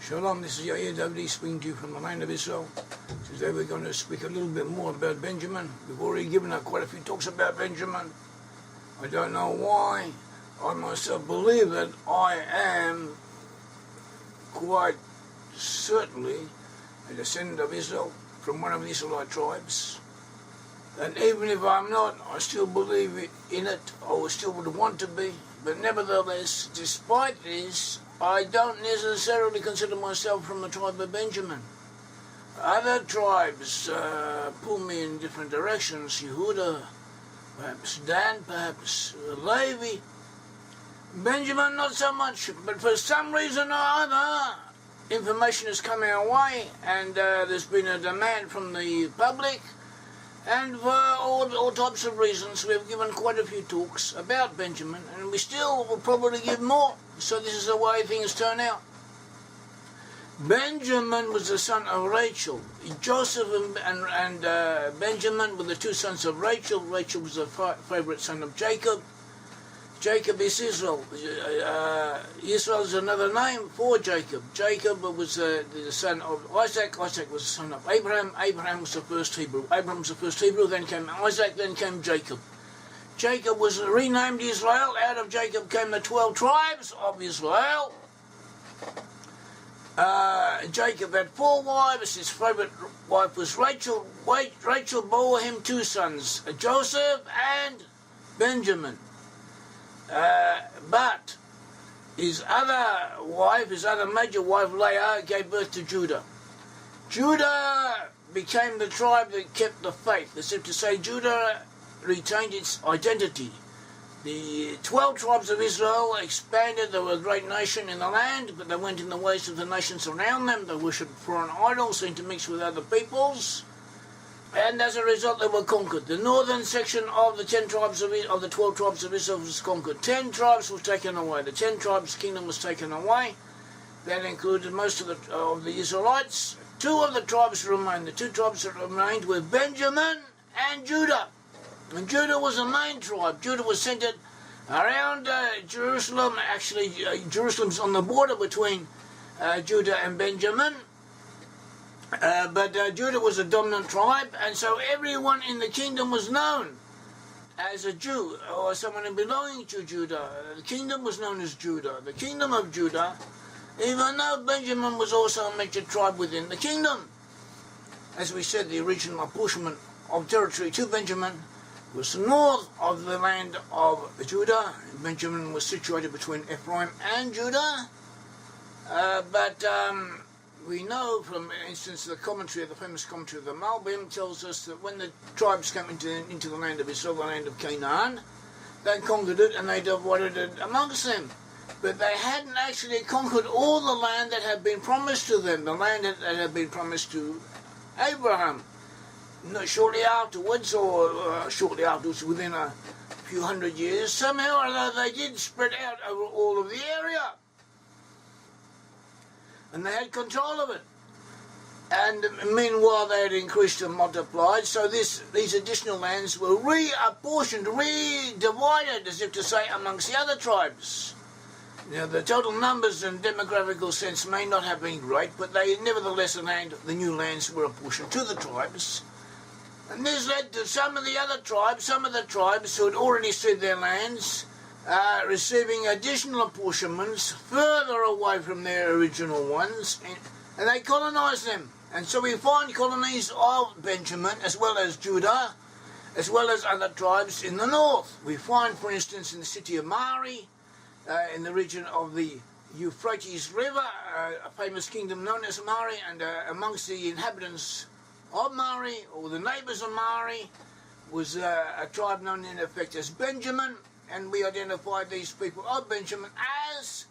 Shalom, this is Yair, Davidiy speaking to you from the land of Israel. Today we're going to speak a little bit more about Benjamin. We've already given out quite a few talks about Benjamin. I don't know why. I myself believe that I am quite certainly a descendant of Israel from one of the Israelite tribes. And even if I'm not, I still believe in it, or still would want to be. But nevertheless, despite this, I don't necessarily consider myself from the tribe of Benjamin. Other tribes pull me in different directions. Yehuda, perhaps Dan, perhaps Levi. Benjamin, not so much. But for some reason or other, information has come our way, and there's been a demand from the public. And for all types of reasons, we've given quite a few talks about Benjamin, and we still will probably give more. So this is the way things turn out. Benjamin was the son of Rachel. Joseph and Benjamin were the two sons of Rachel. Rachel was the favorite son of Jacob. Jacob is Israel. Israel is another name for Jacob. Jacob was the son of Isaac. Isaac was the son of Abraham. Abraham was the first Hebrew. Abraham was the first Hebrew, then came Isaac, then came Jacob. Jacob was renamed Israel. Out of Jacob came the 12 tribes of Israel. Jacob had 4 wives. His favorite wife was Rachel. Rachel bore him 2 sons, Joseph and Benjamin. But his other major wife, Leah, gave birth to Judah. Judah became the tribe that kept the faith. As if to say, Judah retained its identity. The 12 tribes of Israel expanded. They were a great nation in the land, but they went in the ways of the nations around them. They worshipped foreign idols, intermixed with other peoples. And as a result, they were conquered. The northern section of the 10 tribes of the 12 tribes of Israel was conquered. 10 tribes were taken away. The 10 tribes kingdom was taken away. That included most of the Israelites. 2 of the tribes remained. The 2 tribes that remained were Benjamin and Judah. And Judah was the main tribe. Judah was centered around Jerusalem. Actually, Jerusalem's on the border between Judah and Benjamin. But Judah was a dominant tribe, and so everyone in the kingdom was known as a Jew, or someone belonging to Judah. The kingdom was known as Judah. The kingdom of Judah, even though Benjamin was also a major tribe within the kingdom. As we said, the original apportionment of territory to Benjamin was north of the land of Judah. Benjamin was situated between Ephraim and Judah. We know from, for instance, the famous commentary of the Malbim tells us that when the tribes came into the land of Israel, the land of Canaan, they conquered it and they divided it amongst them. But they hadn't actually conquered all the land that had been promised to them, the land that had been promised to Abraham. Shortly afterwards, within a few hundred years, somehow or other they did spread out over all of the area. And they had control of it. And meanwhile they had increased and multiplied, so these additional lands were reapportioned, redivided, as if to say, amongst the other tribes. Now the total numbers in demographical sense may not have been great, but they nevertheless, the new lands were apportioned to the tribes. And this led to some of the tribes who had already ceded their lands, receiving additional apportionments further away from their original ones, and they colonized them. And so we find colonies of Benjamin, as well as Judah, as well as other tribes in the north. We find, for instance, in the city of Mari, in the region of the Euphrates River, a famous kingdom known as Mari, and amongst the inhabitants of Mari, or the neighbors of Mari, was a tribe known in effect as Benjamin. And we identified these people of Benjamin as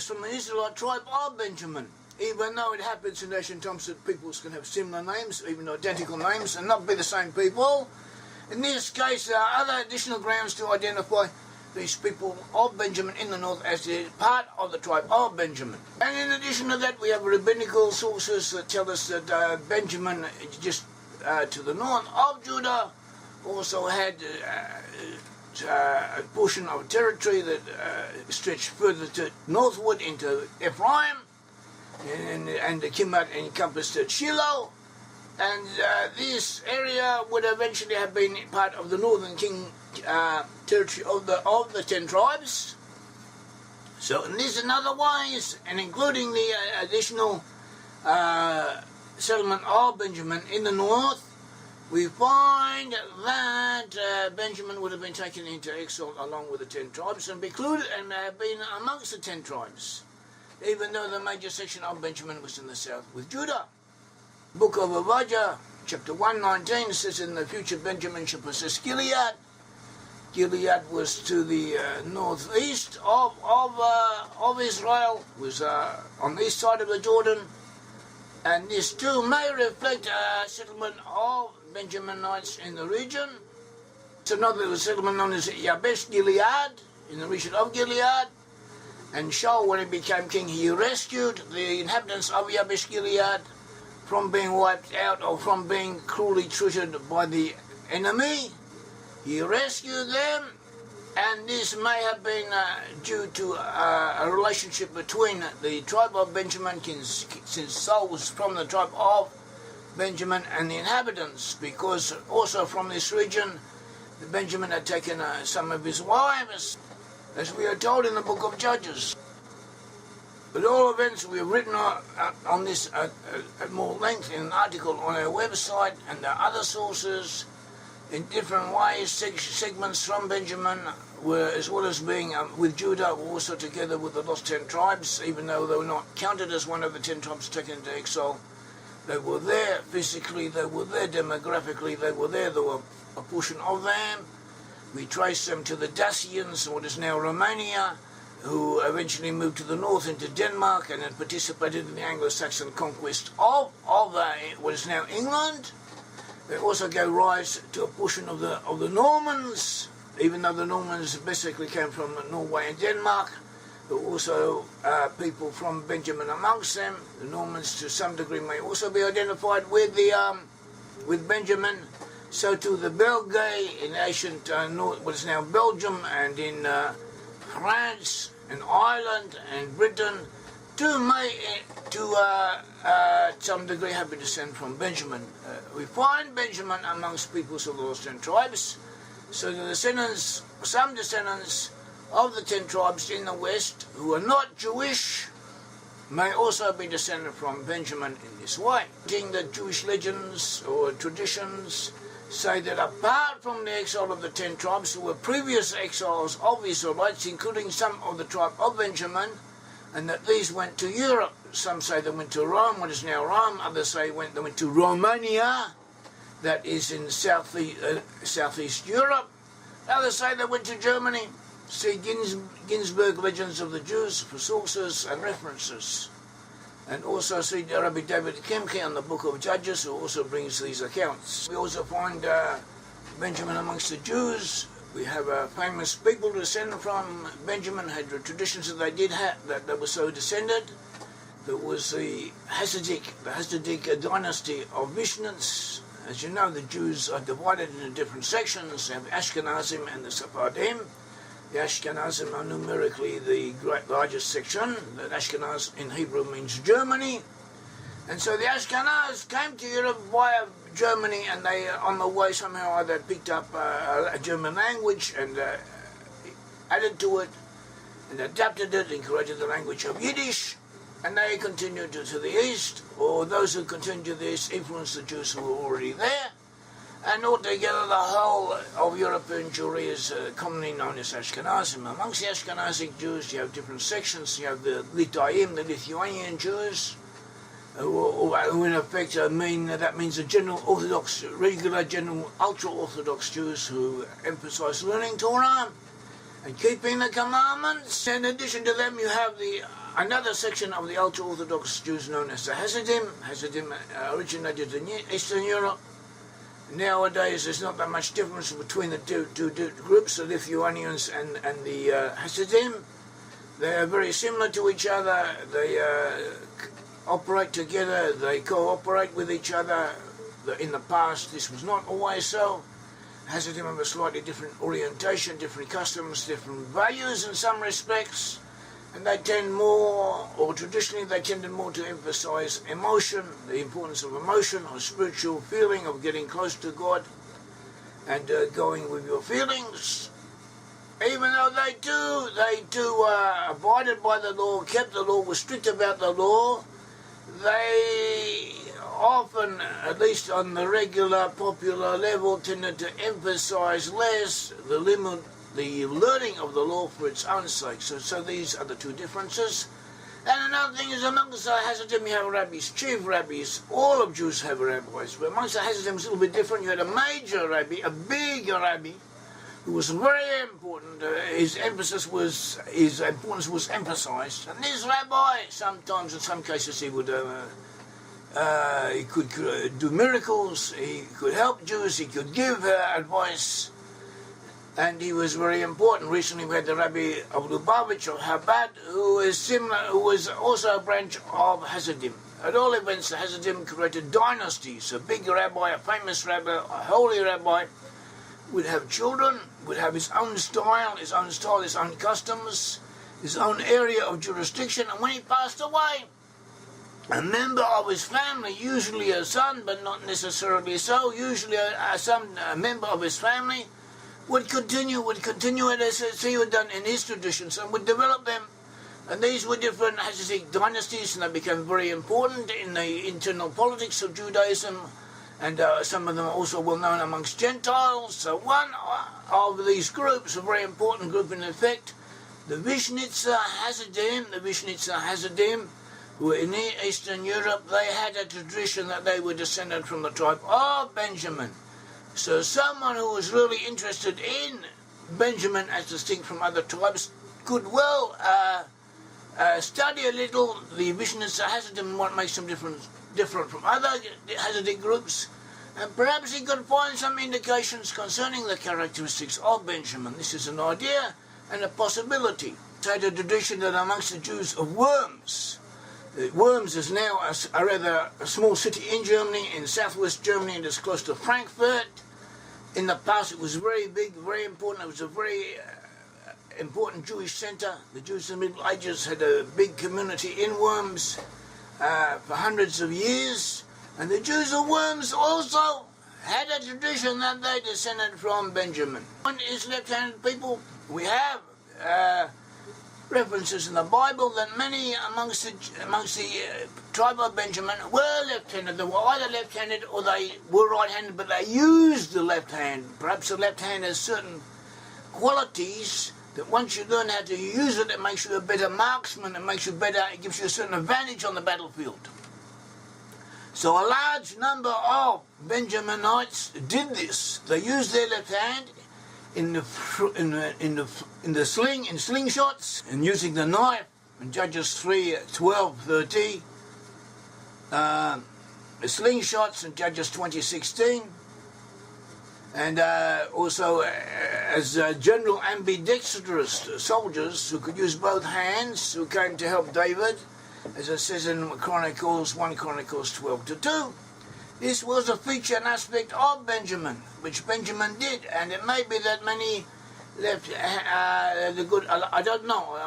from an Israelite tribe of Benjamin. Even though it happens in ancient times that peoples can have similar names, even identical names, and not be the same people. In this case, there are other additional grounds to identify these people of Benjamin in the north as part of the tribe of Benjamin. And in addition to that, we have rabbinical sources that tell us that Benjamin, just to the north of Judah, also had a portion of territory that stretched further northward into Ephraim, and the Kimat encompassed Shiloh, and this area would eventually have been part of the northern king territory of the 10 tribes. So in these and other ways, and including the additional settlement of Benjamin in the north, we find that Benjamin would have been taken into exile along with the 10 tribes and included and have been amongst the 10 tribes, even though the major section of Benjamin was in the south with Judah. Book of Obadiah, chapter 1:19 says, in the future Benjamin shall possess Gilead. Gilead was to the northeast of Israel, was on the east side of the Jordan, and this too may reflect a settlement of Benjaminites in the region. It's another settlement known as Yabesh Gilead, in the region of Gilead. And Shaul, when he became king, he rescued the inhabitants of Yabesh Gilead from being wiped out or from being cruelly treated by the enemy. He rescued them, and this may have been due to a relationship between the tribe of Benjamin, since Saul was from the tribe of Benjamin, and the inhabitants, because also from this region Benjamin had taken some of his wives, as we are told in the book of Judges. But all events, we have written on this at more length in an article on our website, and there are other sources in different ways. Segments from Benjamin were, as well as being with Judah, were also together with the lost 10 tribes, even though they were not counted as one of the 10 tribes taken into exile. They were there physically, they were there demographically, they were there, there were a portion of them. We trace them to the Dacians, what is now Romania, who eventually moved to the north into Denmark and then participated in the Anglo-Saxon conquest of what is now England. They also go rise to a portion of the Normans, even though the Normans basically came from Norway and Denmark. There were also people from Benjamin amongst them. The Normans, to some degree, may also be identified with with Benjamin. So too the Belgae in ancient what is now Belgium, and in France and Ireland and Britain, too may to some degree have been descended from Benjamin. We find Benjamin amongst peoples of the lost 10 tribes. So the descendants, some descendants of the 10 tribes in the west who are not Jewish may also be descended from Benjamin in this way. The Jewish legends or traditions say that apart from the exile of the 10 tribes, who were previous exiles of Israelites, including some of the tribe of Benjamin, and that these went to Europe. Some say they went to Rome, what is now Rome. Others say they went to Romania, that is in southeast Europe. Others say they went to Germany. See Ginsberg, Legends of the Jews, for sources and references. And also see Rabbi David Kemke on the book of Judges, who also brings these accounts. We also find Benjamin amongst the Jews. We have famous people descended from Benjamin, had traditions that they did have, that they were so descended. There was the Hasidic dynasty of Vishnits. As you know, the Jews are divided into different sections. They have Ashkenazim and the Sephardim. The Ashkenazim are numerically the largest section. That Ashkenaz in Hebrew means Germany. And so the Ashkenaz came to Europe via Germany, and they, on the way, somehow they picked up a German language and added to it and adapted it and created the language of Yiddish. And they continued to the east, or those who continued to the east influenced the Jews who were already there. And altogether, the whole of European Jewry is commonly known as Ashkenazim. Amongst the Ashkenazic Jews, you have different sections. You have the Litayim, the Lithuanian Jews, who in effect that means the general Orthodox, regular, general, ultra-Orthodox Jews who emphasize learning Torah and keeping the commandments. In addition to them, you have another section of the ultra-Orthodox Jews known as the Hasidim. Hasidim originated in Eastern Europe. Nowadays, there's not that much difference between the two groups, the Lithuanians and the Hasidim. They are very similar to each other. They operate together. They cooperate with each other. In the past, this was not always so. Hasidim have a slightly different orientation, different customs, different values in some respects. And they tend more, or traditionally they tended more to emphasize emotion, the importance of emotion, or spiritual feeling of getting close to God and going with your feelings. Even though they do abided by the law, kept the law, were strict about the law, they often, at least on the regular popular level, tended to emphasize less the learning of the law for its own sake. So these are the two differences. And another thing is, amongst the Hasidim you have rabbis, chief rabbis. All of Jews have rabbis, but amongst the Hasidim it's a little bit different. You had a major rabbi, a big rabbi, who was very important. His importance was emphasized. And this rabbi, sometimes in some cases he would he could do miracles, he could help Jews, he could give advice, and he was very important. Recently we had the Rabbi of Lubavitch of Chabad, who was also a branch of Hasidim. At all events, the Hasidim created dynasties. A big rabbi, a famous rabbi, a holy rabbi, would have children, would have his own style, his own customs, his own area of jurisdiction, and when he passed away, a member of his family, usually a son, but not necessarily so, usually a member of his family, would continue it as he had done in his traditions and would develop them. And these were different Hasidic dynasties, and they became very important in the internal politics of Judaism, and some of them are also well known amongst Gentiles. So one of these groups, a very important group in effect, the Vishnitzer Hasidim, who were in Eastern Europe, they had a tradition that they were descended from the tribe of Benjamin. So someone who was really interested in Benjamin as distinct from other tribes could well study a little the Vishnitzer Hasidim and what makes them different from other Hasidic groups, and perhaps he could find some indications concerning the characteristics of Benjamin. This is an idea and a possibility. They had a tradition that amongst the Jews of Worms. Worms is now a small city in Germany, in southwest Germany, and it's close to Frankfurt. In the past it was very big, very important. It was a very important Jewish centre. The Jews in the Middle Ages had a big community in Worms for hundreds of years. And the Jews of Worms also had a tradition that they descended from Benjamin. One is left-handed people. We have references in the Bible that many amongst the tribe of Benjamin were left-handed. They were either left-handed or they were right-handed, but they used the left hand. Perhaps the left hand has certain qualities that once you learn how to use it, it makes you a better marksman, it gives you a certain advantage on the battlefield. So a large number of Benjaminites did this. They used their left hand in slingshots, and using the knife in Judges 3:12-13, slingshots in Judges 20:16, and also as general ambidextrous soldiers who could use both hands, who came to help David, as it says in 1 Chronicles 12-2. This was a feature and aspect of Benjamin, which Benjamin did, and it may be that many left the good. I don't know.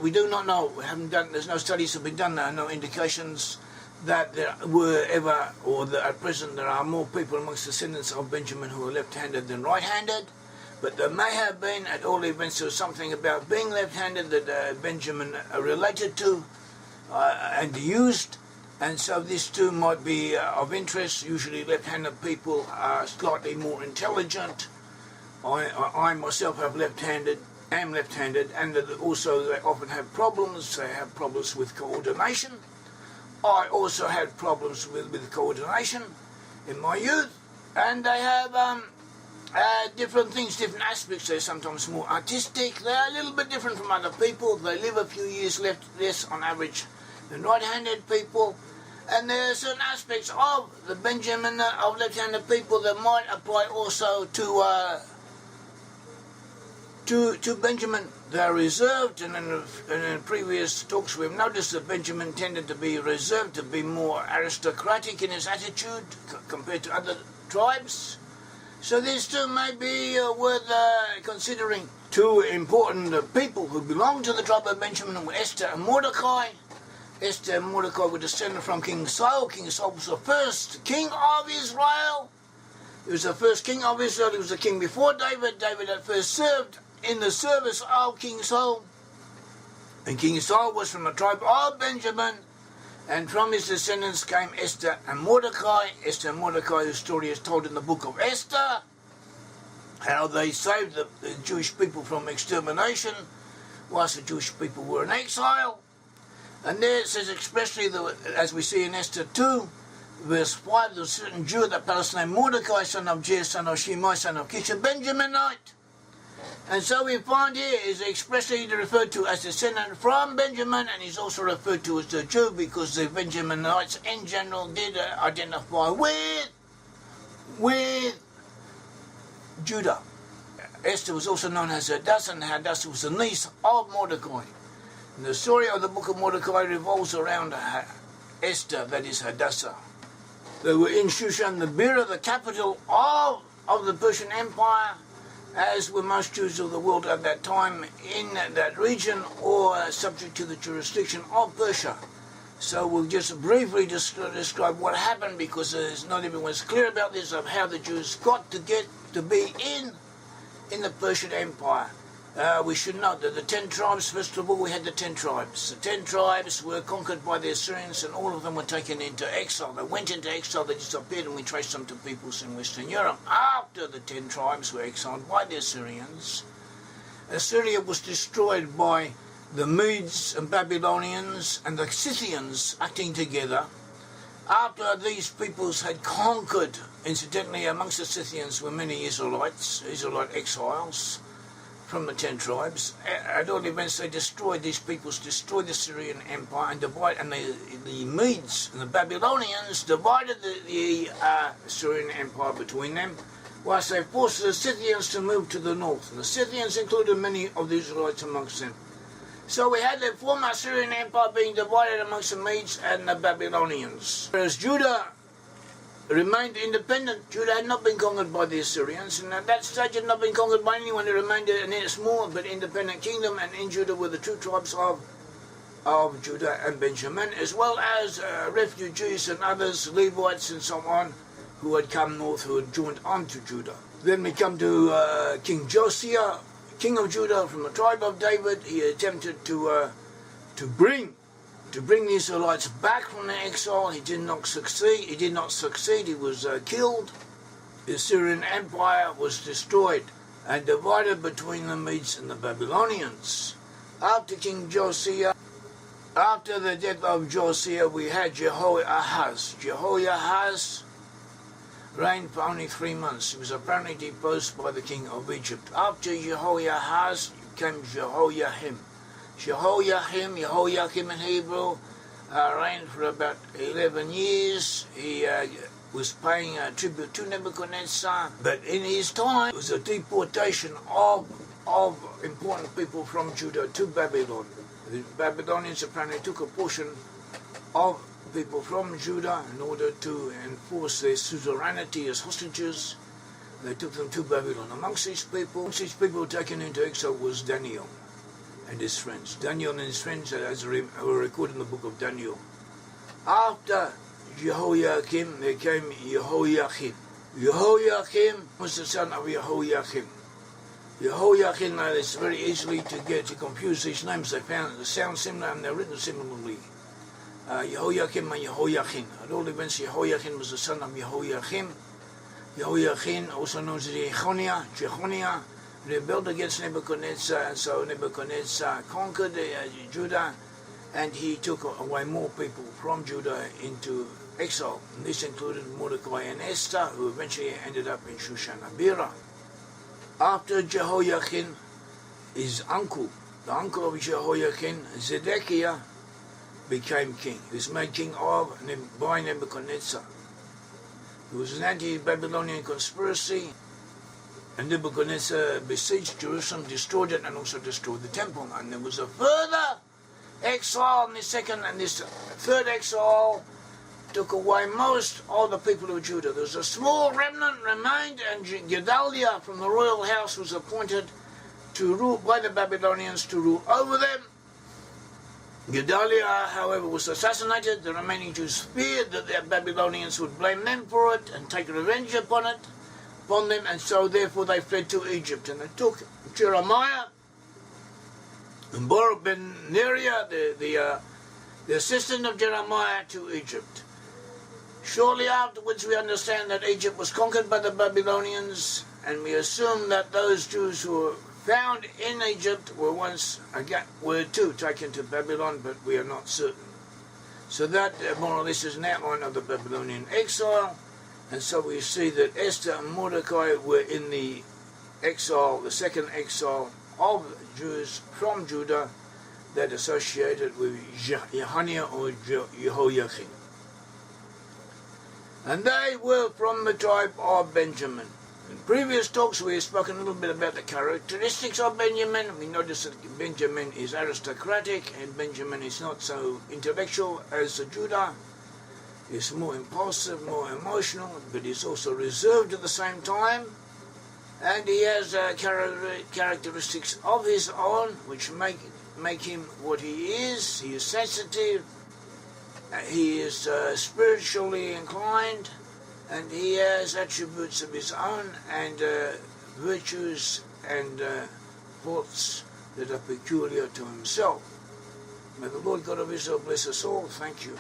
We do not know. We haven't done. There's no studies have been done. There are no indications that there were ever, or that at present there are more people amongst the descendants of Benjamin who are left-handed than right-handed. But there may have been, at all events, there was something about being left-handed that Benjamin related to and used. And so this too might be of interest. Usually left-handed people are slightly more intelligent. I myself am left-handed, and also they often have problems. They have problems with coordination. I also had problems with coordination in my youth, and they have different things, different aspects. They're sometimes more artistic. They're a little bit different from other people. They live a few years less on average than right-handed people. And there are certain aspects of the Benjamin of left-handed people that might apply also to Benjamin. They're reserved, and in previous talks we've noticed that Benjamin tended to be reserved, to be more aristocratic in his attitude compared to other tribes. So these two may be worth considering. Two important people who belonged to the tribe of Benjamin were Esther and Mordecai. Esther and Mordecai were descended from King Saul. King Saul was the first king of Israel. He was the first king of Israel. He was the king before David. David had first served in the service of King Saul. And King Saul was from the tribe of Benjamin. And from his descendants came Esther and Mordecai. Esther and Mordecai, whose story is told in the book of Esther. How they saved the Jewish people from extermination whilst the Jewish people were in exile. And there it says expressly, as we see in Esther 2, verse 5, there was a certain Jew, that Palestine Mordecai, son of Jair, son of Shimei, son of Kish, a Benjaminite. And so we find here is expressly referred to as descendant from Benjamin, and he's also referred to as the Jew because the Benjaminites in general did identify with Judah. Esther was also known as Hadassah, and Hadassah was the niece of Mordecai. And the story of the book of Mordecai revolves around Esther, that is Hadassah. They were in Shushan, the Bira, the capital of the Persian Empire, as were most Jews of the world at that time in that region, or subject to the jurisdiction of Persia. So we'll just briefly describe what happened, because not everyone's clear about this, of how the Jews got to get to be in the Persian Empire. We should note that the 10 tribes, first of all, we had the 10 tribes. The 10 tribes were conquered by the Assyrians, and all of them were taken into exile. They went into exile, they disappeared, and we traced them to peoples in Western Europe. After the 10 tribes were exiled by the Assyrians, Assyria was destroyed by the Medes and Babylonians and the Scythians acting together. After these peoples had conquered, incidentally, amongst the Scythians were many Israelite exiles from the 10 tribes. At all events, they destroyed these peoples, destroyed the Syrian Empire, and the Medes and the Babylonians divided the Syrian Empire between them, whilst they forced the Scythians to move to the north. And the Scythians included many of the Israelites amongst them. So we had the former Syrian Empire being divided amongst the Medes and the Babylonians. Whereas Judah remained independent. Judah had not been conquered by the Assyrians, and at that stage had not been conquered by anyone. It remained a small but independent kingdom, and in Judah were the two tribes of Judah and Benjamin, as well as refugees and others, Levites and so on, who had come north, who had joined on to Judah. Then we come to King Josiah, king of Judah from the tribe of David. He attempted to bring the Israelites back from the exile. He did not succeed. He was killed. The Syrian Empire was destroyed and divided between the Medes and the Babylonians. After King Josiah, after the death of Josiah, we had Jehoahaz. Jehoahaz reigned for only 3 months. He was apparently deposed by the king of Egypt. After Jehoahaz came Jehoiakim. Jehoiakim in Hebrew, reigned for about 11 years. He was paying tribute to Nebuchadnezzar, but in his time it was a deportation of important people from Judah to Babylon. The Babylonians apparently took a portion of people from Judah in order to enforce their suzerainty as hostages. They took them to Babylon. Amongst these people taken into exile was Daniel and his friends. Daniel and his friends, as were recorded in the book of Daniel. After Jehoiakim, there came Jehoiakim. Jehoiakim was the son of Jehoiakim. Jehoiakim, it's very easily to confuse these names. They sound similar and they're written similarly. Jehoiakim and Jehoiachin. At all events, Jehoiachin was the son of Jehoiakim. Jehoiachin, also known as Jechoniah, rebelled against Nebuchadnezzar, and so Nebuchadnezzar conquered Judah, and he took away more people from Judah into exile. And this included Mordecai and Esther, who eventually ended up in Shushan Abira. After Jehoiachin, his uncle, the uncle of Jehoiachin, Zedekiah, became king. He was made king by Nebuchadnezzar. It was an anti-Babylonian conspiracy, and Nebuchadnezzar besieged Jerusalem, destroyed it, and also destroyed the temple. And there was a further exile in this second and this third exile took away most of the people of Judah. There was a small remnant remained, and Gedaliah from the royal house was appointed to rule by the Babylonians to rule over them. Gedaliah, however, was assassinated. The remaining Jews feared that the Babylonians would blame them for it and take revenge upon them, and so therefore they fled to Egypt. And they took Jeremiah and Baruch ben Neriah, the assistant of Jeremiah, to Egypt. Shortly afterwards, we understand that Egypt was conquered by the Babylonians, and we assume that those Jews who were found in Egypt were too taken to Babylon, but we are not certain. So that more or less is an outline of the Babylonian exile, and so we see that Esther and Mordecai were in the exile, the second exile of Jews from Judah that associated with Jehaniah or Jehoiakim. And they were from the tribe of Benjamin. In previous talks we have spoken a little bit about the characteristics of Benjamin. We noticed that Benjamin is aristocratic and Benjamin is not so intellectual as Judah. He's more impulsive, more emotional, but he's also reserved at the same time. And he has characteristics of his own which make him what he is. He is sensitive, he is spiritually inclined, and he has attributes of his own and virtues and faults that are peculiar to himself. May the Lord God of Israel bless us all. Thank you.